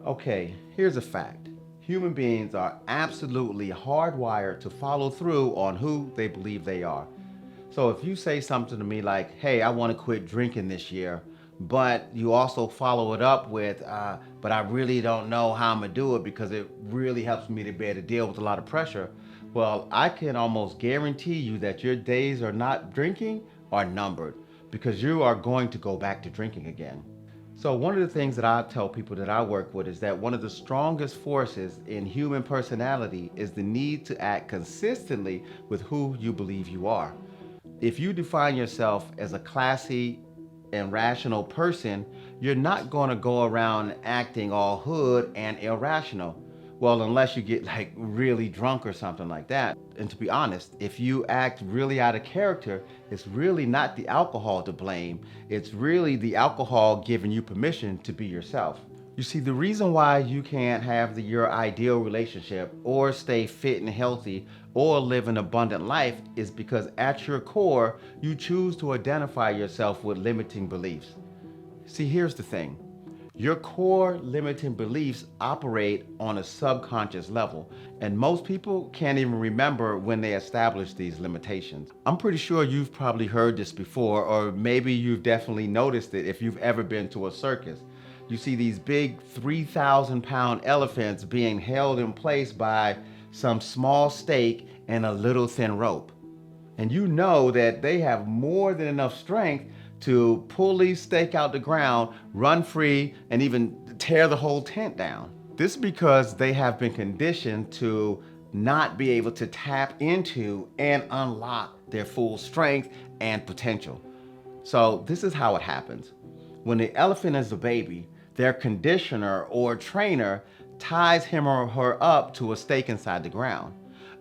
Okay, here's a fact. Human beings are absolutely hardwired to follow through on who they believe they are. So if you say something to me like, hey, I want to quit drinking this year, but you also follow it up with, but I really don't know how I'm going to do it because it really helps me to be able to deal with a lot of pressure. Well, I can almost guarantee you that your days are not drinking are numbered because you are going to go back to drinking again. So one of the things that I tell people that I work with is that one of the strongest forces in human personality is the need to act consistently with who you believe you are. If you define yourself as a classy and rational person, you're not going to go around acting all hood and irrational. Well, unless you get like really drunk or something like that. And to be honest, if you act really out of character, it's really not the alcohol to blame. It's really the alcohol giving you permission to be yourself. You see, the reason why you can't have your ideal relationship or stay fit and healthy or live an abundant life is because at your core, you choose to identify yourself with limiting beliefs. See, here's the thing. Your core limiting beliefs operate on a subconscious level, and most people can't even remember when they established these limitations. I'm pretty sure you've probably heard this before, or maybe you've definitely noticed it if you've ever been to a circus. You see these big 3,000-pound elephants being held in place by some small stake and a little thin rope. And you know that they have more than enough strength to pull these stake out the ground, run free, and even tear the whole tent down. This is because they have been conditioned to not be able to tap into and unlock their full strength and potential. So this is how it happens. When the elephant is a baby, their conditioner or trainer ties him or her up to a stake inside the ground.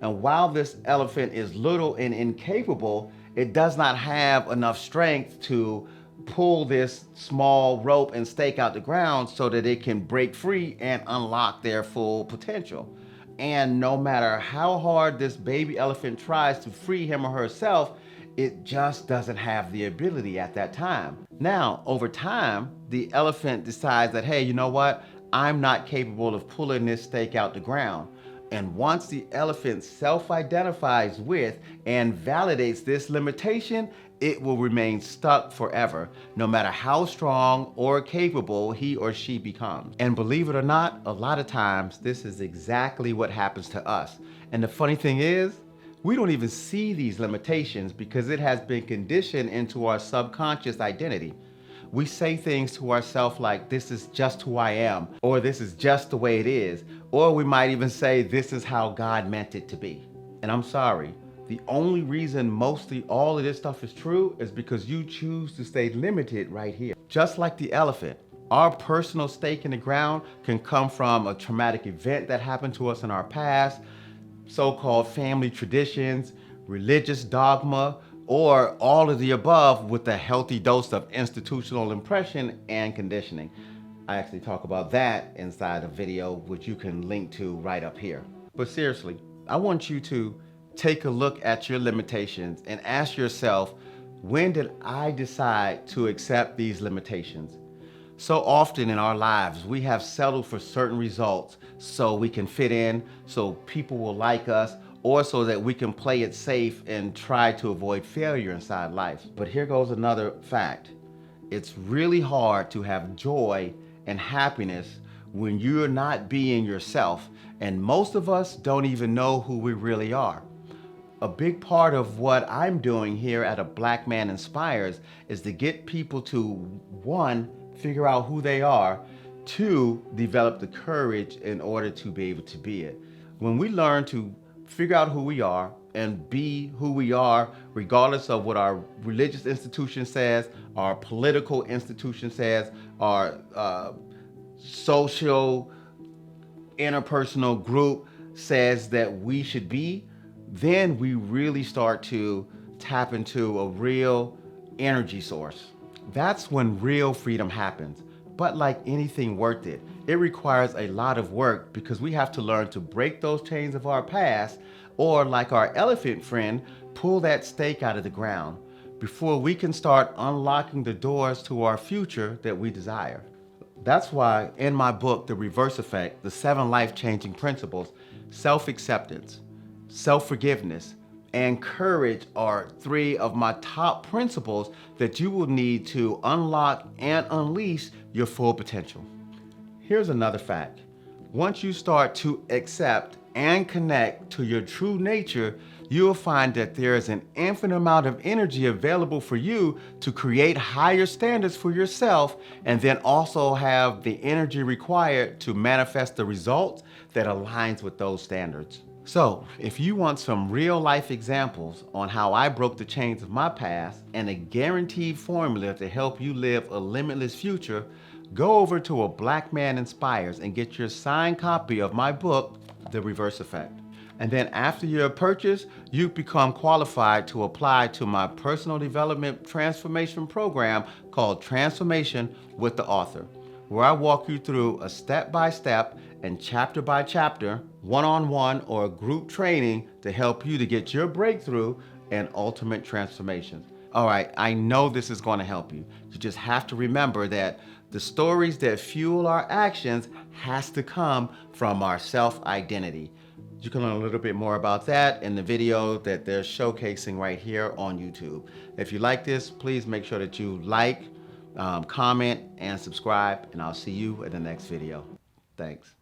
And while this elephant is little and incapable, it does not have enough strength to pull this small rope and stake out the ground so that it can break free and unlock their full potential. And no matter how hard this baby elephant tries to free him or herself, it just doesn't have the ability at that time. Now, over time, the elephant decides that, hey, you know what? I'm not capable of pulling this stake out the ground. And once the elephant self-identifies with and validates this limitation, it will remain stuck forever, no matter how strong or capable he or she becomes. And believe it or not, a lot of times this is exactly what happens to us. And the funny thing is, we don't even see these limitations because it has been conditioned into our subconscious identity. We say things to ourselves like, this is just who I am, or this is just the way it is, or we might even say, this is how God meant it to be. And I'm sorry, the only reason mostly all of this stuff is true is because you choose to stay limited right here. Just like the elephant, our personal stake in the ground can come from a traumatic event that happened to us in our past, so-called family traditions, religious dogma, or all of the above with a healthy dose of institutional impression and conditioning. I actually talk about that inside a video, which you can link to right up here. But seriously, I want you to take a look at your limitations and ask yourself, when did I decide to accept these limitations? So often in our lives, we have settled for certain results so we can fit in, so people will like us, or so that we can play it safe and try to avoid failure inside life. But here goes another fact. It's really hard to have joy and happiness when you're not being yourself, and most of us don't even know who we really are. A big part of what I'm doing here at A Black Man Inspires is to get people to, one, figure out who they are, two, develop the courage in order to be able to be it. When we learn to figure out who we are and be who we are, regardless of what our religious institution says, our political institution says, our social interpersonal group says that we should be, then we really start to tap into a real energy source. That's when real freedom happens. But like anything worth it, it requires a lot of work because we have to learn to break those chains of our past, or like our elephant friend, pull that stake out of the ground before we can start unlocking the doors to our future that we desire. That's why in my book, The Reverse Effect, the 7 life-changing principles, self-acceptance, self-forgiveness, and courage are 3 of my top principles that you will need to unlock and unleash your full potential. Here's another fact. Once you start to accept and connect to your true nature, you'll find that there is an infinite amount of energy available for you to create higher standards for yourself, and then also have the energy required to manifest the results that aligns with those standards. So, if you want some real life examples on how I broke the chains of my past and a guaranteed formula to help you live a limitless future, go over to A Black Man Inspires and get your signed copy of my book, The Reverse Effect. And then after your purchase, you become qualified to apply to my personal development transformation program called Transformation with the Author, where I walk you through a step-by-step and chapter-by-chapter, one-on-one or group training to help you to get your breakthrough and ultimate transformation. All right, I know this is going to help you. You just have to remember that the stories that fuel our actions has to come from our self-identity. You can learn a little bit more about that in the video that they're showcasing right here on YouTube. If you like this, please make sure that you like, comment, and subscribe, and I'll see you in the next video. Thanks.